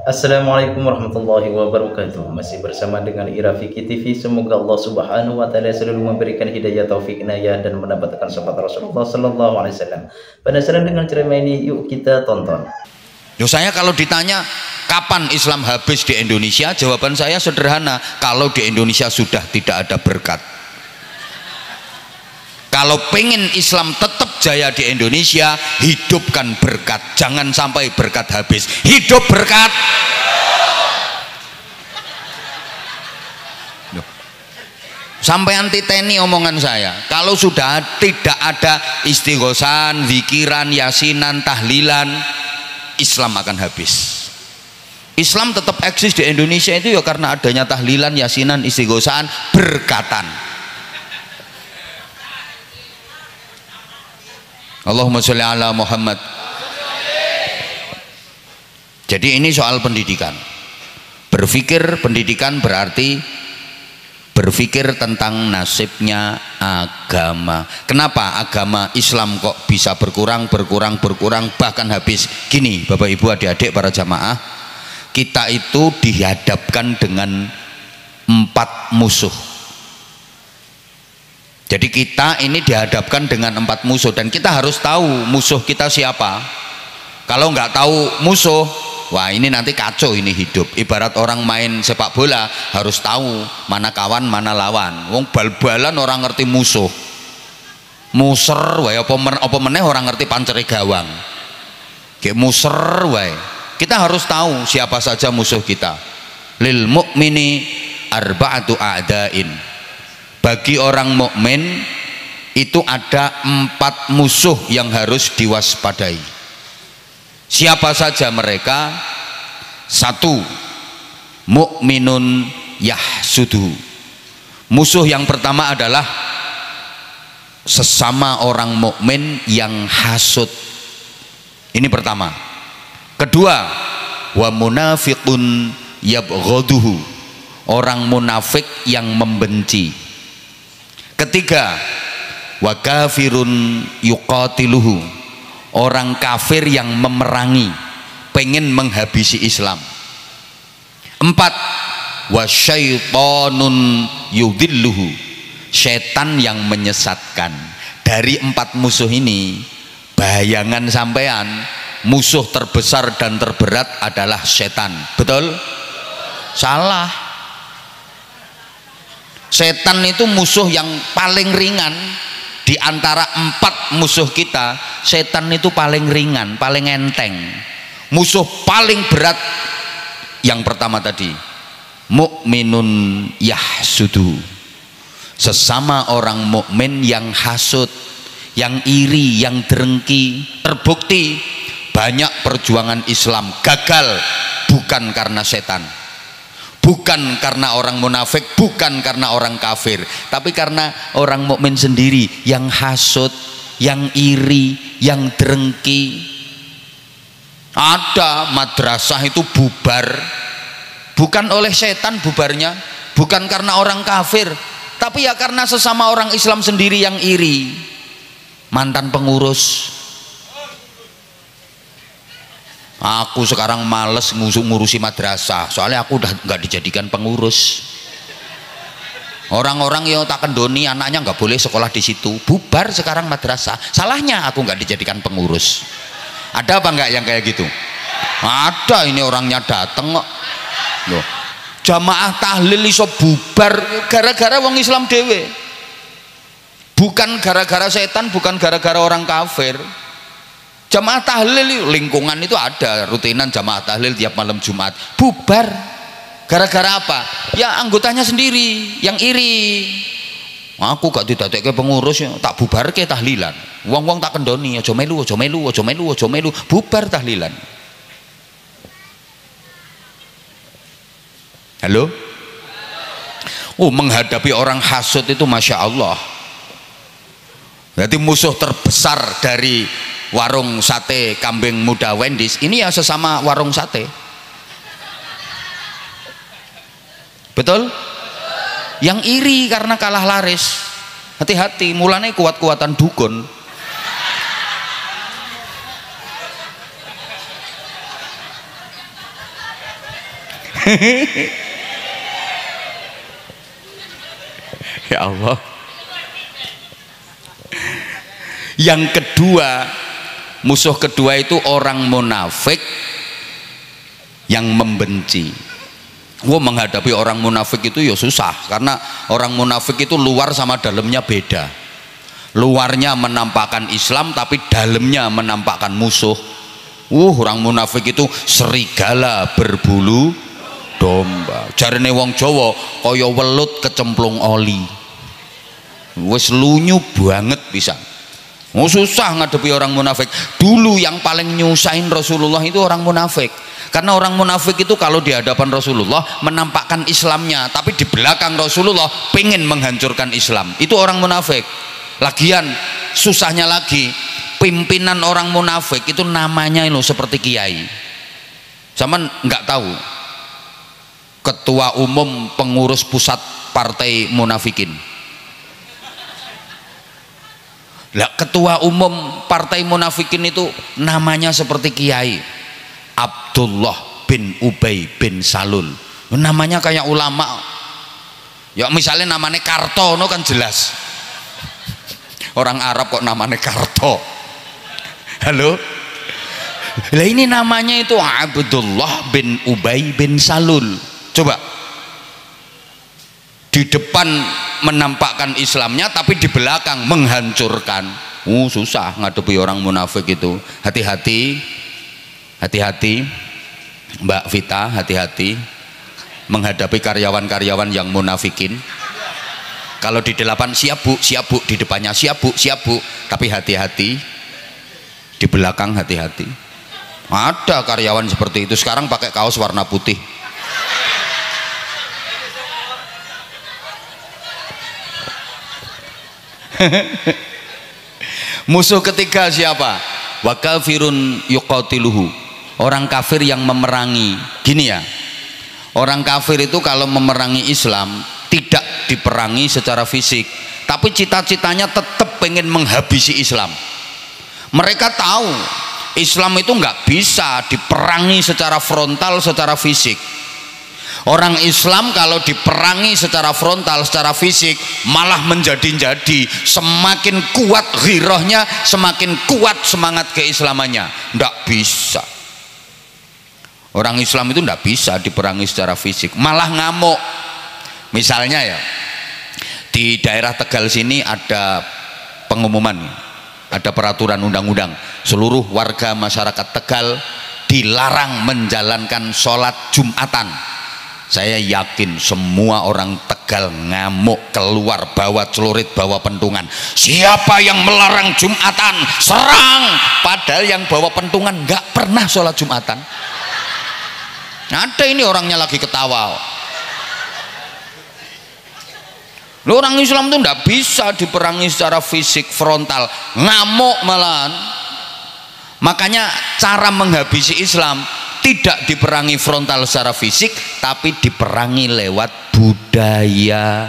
Assalamualaikum warahmatullahi wabarakatuh. Masih bersama dengan Irafiki TV. Semoga Allah Subhanahu wa taala selalu memberikan hidayah, taufik, inayah dan mendapatkan syafaat Rasulullah sallallahu alaihi wasallam. Penasaran dengan ceramah ini? Yuk kita tonton. Yo, saya kalau ditanya kapan Islam habis di Indonesia, jawaban saya sederhana, kalau di Indonesia sudah tidak ada berkat. Kalau pengen Islam tetap jaya di Indonesia, hidupkan berkat. Jangan sampai berkat habis. Hidup berkat. Sampai anti teni omongan saya. Kalau sudah tidak ada istighosan, zikiran, yasinan, tahlilan, Islam akan habis. Islam tetap eksis di Indonesia itu ya karena adanya tahlilan, yasinan, istighosaan, berkatan. Allahumma sholli ala Muhammad. Jadi ini soal pendidikan. Berpikir pendidikan berarti berpikir tentang nasibnya agama. Kenapa agama Islam kok bisa berkurang bahkan habis? Gini Bapak Ibu, adik-adik, para jamaah, kita itu dihadapkan dengan 4 musuh. Jadi kita ini dihadapkan dengan 4 musuh dan kita harus tahu musuh kita siapa. Kalau nggak tahu musuh, wah ini nanti kacau ini hidup. Ibarat orang main sepak bola harus tahu mana kawan mana lawan. Wong bal-balan orang ngerti musuh. Muser wae apa meneh orang ngerti pancere gawang. Kayak muser wae. Kita harus tahu siapa saja musuh kita. Lil mu'mini arba'atu a'dain. Bagi orang mukmin itu ada 4 musuh yang harus diwaspadai. Siapa saja mereka? 1. Mukminun yahsudu. Musuh yang pertama adalah sesama orang mukmin yang hasud. Ini pertama. Kedua, wa munafiqun yabghaduhu. Orang munafik yang membenci. Ketiga, wa kafirun yuqatiluhu. Orang kafir yang memerangi, pengen menghabisi Islam. 4, wa syaitonun yudilluhu. Setan yang menyesatkan. Dari 4 musuh ini, bayangan sampean, musuh terbesar dan terberat adalah setan. Betul? Salah. Setan itu musuh yang paling ringan di antara 4 musuh kita. Setan itu paling ringan, paling enteng. Musuh paling berat yang pertama tadi, mukminun yahsudu. Sesama orang mukmin yang hasud, yang iri, yang dengki. Terbukti banyak perjuangan Islam gagal bukan karena setan, bukan karena orang munafik, bukan karena orang kafir, tapi karena orang mukmin sendiri yang hasud, yang iri, yang dengki. Ada madrasah itu bubar bukan oleh setan bubarnya, bukan karena orang kafir, tapi ya karena sesama orang Islam sendiri yang iri. Mantan pengurus, aku sekarang males ngurusi madrasah, soalnya aku udah nggak dijadikan pengurus. Orang-orang yang tak kendoni anaknya nggak boleh sekolah di situ, bubar sekarang madrasah. Salahnya aku nggak dijadikan pengurus. Ada apa nggak yang kayak gitu? Ada. Ini orangnya dateng kok. Loh, jamaah tahlil iso bubar gara-gara wong Islam dewe, bukan gara-gara setan, bukan gara-gara orang kafir. Jamaah tahlil lingkungan itu ada rutinan jamaah tahlil tiap malam Jumat, bubar gara-gara apa? Ya anggotanya sendiri yang iri. Aku gak didadekke pengurus ya, tak bubar ke tahlilan. Wong-wong tak kendoni, aja melu, aja melu, aja melu, aja melu, bubar tahlilan. Halo? Menghadapi orang hasud itu Masya Allah. Berarti musuh terbesar dari warung sate kambing muda Wendy's ini ya sesama warung sate. Betul? Yang iri karena kalah laris. Hati-hati, mulanya kuat-kuatan dukun. Ya Allah. Yang kedua, musuh kedua itu orang munafik yang membenci. Menghadapi orang munafik itu ya susah, karena orang munafik itu luar sama dalamnya beda. Luarnya menampakkan Islam tapi dalamnya menampakkan musuh. Orang munafik itu serigala berbulu domba. Jarene wong Jawa kaya welut kecemplung oli. Wis lunyu banget bisa. Susah ngadepi orang munafik. Dulu yang paling nyusahin Rasulullah itu orang munafik. Karena orang munafik itu kalau di hadapan Rasulullah menampakkan Islamnya, tapi di belakang Rasulullah pengen menghancurkan Islam. Itu orang munafik. Lagian susahnya lagi, pimpinan orang munafik itu namanya itu seperti kiai. Zaman nggak tahu ketua umum pengurus pusat partai munafikin. Lah, ketua umum partai munafikin itu namanya seperti kiai. Abdullah bin Ubay bin Salul, namanya kayak ulama. Ya misalnya namanya Kartono kan jelas. Orang Arab kok namanya Karto. Halo. Lah ini namanya itu Abdullah bin Ubay bin Salul. Coba. Di depan menampakkan Islamnya tapi di belakang menghancurkan. Susah ngadepi orang munafik itu. Hati-hati. Hati-hati Mbak Vita, hati-hati menghadapi karyawan-karyawan yang munafikin. Kalau di depan siap bu, di depannya siap bu, tapi hati-hati di belakang, hati-hati. Ada karyawan seperti itu sekarang pakai kaos warna putih. Musuh ketiga siapa? Wa kafirun yuqatiluhu, orang kafir yang memerangi. Gini ya, orang kafir itu kalau memerangi Islam tidak diperangi secara fisik, tapi cita-citanya tetap pengen menghabisi Islam. Mereka tahu Islam itu nggak bisa diperangi secara frontal, secara fisik. Orang Islam kalau diperangi secara frontal, secara fisik malah menjadi-jadi. Semakin kuat ghirahnya, semakin kuat semangat keislamannya. Nggak bisa. Orang Islam itu nggak bisa diperangi secara fisik, malah ngamuk. Misalnya ya, di daerah Tegal sini ada pengumuman, ada peraturan undang-undang, seluruh warga masyarakat Tegal dilarang menjalankan sholat Jumatan. Saya yakin semua orang Tegal ngamuk, keluar bawa celurit, bawa pentungan. Siapa yang melarang Jumatan, serang. Padahal yang bawa pentungan nggak pernah sholat Jumatan. Ada ini orangnya lagi ketawa. Orang Islam itu nggak bisa diperangi secara fisik frontal, ngamuk malahan. Makanya cara menghabisi Islam tidak diperangi frontal secara fisik, tapi diperangi lewat budaya.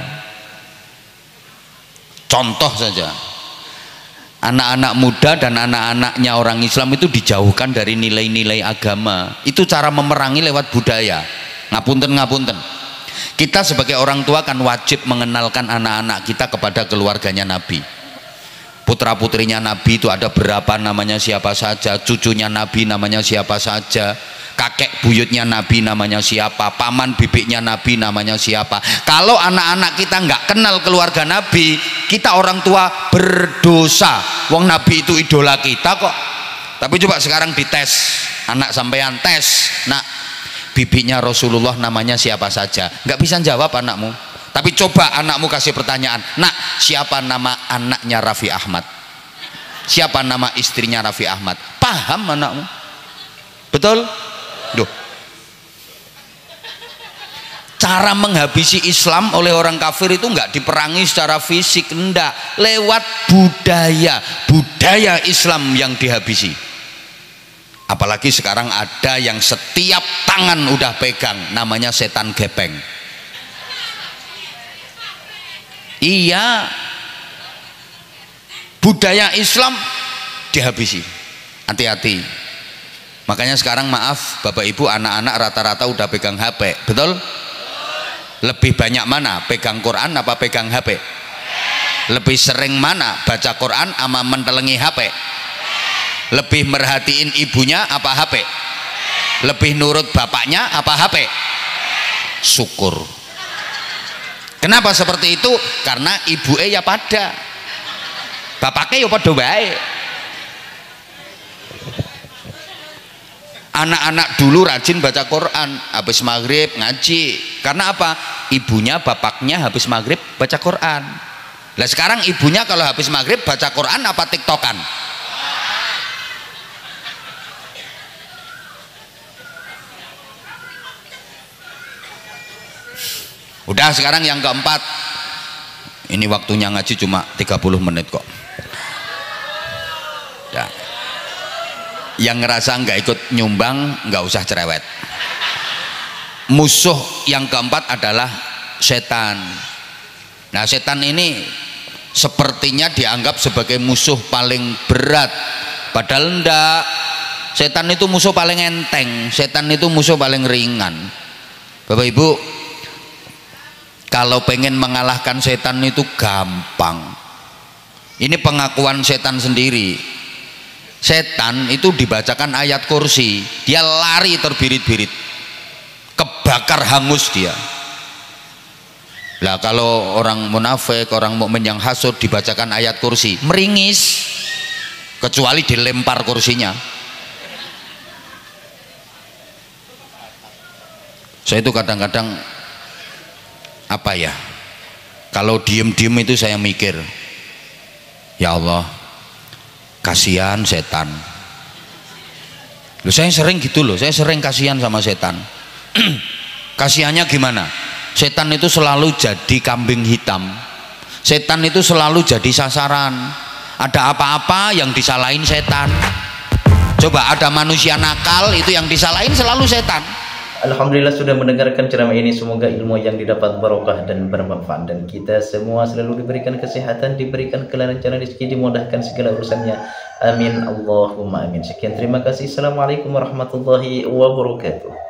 Contoh saja, anak-anak muda dan anak-anaknya orang Islam itu dijauhkan dari nilai-nilai agama. Itu cara memerangi lewat budaya. Ngapunten. Kita sebagai orang tua kan wajib mengenalkan anak-anak kita kepada keluarganya Nabi. Putra putrinya Nabi itu ada berapa, namanya siapa saja, cucunya Nabi namanya siapa saja, kakek buyutnya Nabi namanya siapa, paman bibiknya Nabi namanya siapa. Kalau anak-anak kita nggak kenal keluarga Nabi, kita orang tua berdosa. Wong Nabi itu idola kita kok. Tapi coba sekarang dites, anak sampean tes, nak, bibiknya Rasulullah namanya siapa saja, nggak bisa jawab anakmu. Tapi coba anakmu kasih pertanyaan, nak, siapa nama anaknya Raffi Ahmad, siapa nama istrinya Raffi Ahmad, paham anakmu? Betul? Duh. Cara menghabisi Islam oleh orang kafir itu nggak diperangi secara fisik, enggak, lewat budaya Islam yang dihabisi. Apalagi sekarang ada yang setiap tangan udah pegang, namanya setan gepeng. Iya, budaya Islam dihabisi. Hati-hati. Makanya sekarang maaf Bapak Ibu, anak-anak rata-rata udah pegang HP, betul? Lebih banyak mana? Pegang Quran apa pegang HP? Lebih sering mana? Baca Quran ama mentelengi HP? Lebih merhatiin ibunya apa HP? Lebih nurut bapaknya apa HP? Syukur. Kenapa seperti itu? Karena ibu ya pada, bapaknya ya pada baik. Anak-anak dulu rajin baca Quran, habis maghrib ngaji. Karena apa? Ibunya bapaknya habis maghrib baca Quran. Lah sekarang ibunya kalau habis maghrib baca Quran apa tiktokan? Udah, sekarang yang keempat. Ini waktunya ngaji cuma 30 menit kok. Udah. Yang ngerasa nggak ikut nyumbang nggak usah cerewet. Musuh yang keempat adalah setan. Nah, setan ini sepertinya dianggap sebagai musuh paling berat, padahal enggak. Setan itu musuh paling enteng, setan itu musuh paling ringan. Bapak Ibu, kalau pengen mengalahkan setan itu gampang. Ini pengakuan setan sendiri. Setan itu dibacakan ayat kursi, dia lari terbirit-birit, kebakar hangus dia. Lah kalau orang munafik, orang mukmin yang hasud dibacakan ayat kursi, meringis, kecuali dilempar kursinya. Saya itu kadang-kadang apa ya, kalau diem-diem itu saya mikir, ya Allah, kasihan setan. Loh, saya sering gitu loh, saya sering kasihan sama setan. Kasihannya gimana? Setan itu selalu jadi kambing hitam, setan itu selalu jadi sasaran. Ada apa-apa yang disalahin setan. Coba ada manusia nakal, itu yang disalahin selalu setan. Alhamdulillah sudah mendengarkan ceramah ini. Semoga ilmu yang didapat barokah dan bermanfaat, dan kita semua selalu diberikan kesehatan, diberikan kelancaran rezeki, dimudahkan segala urusannya. Amin Allahumma amin. Sekian, terima kasih. Assalamualaikum warahmatullahi wabarakatuh.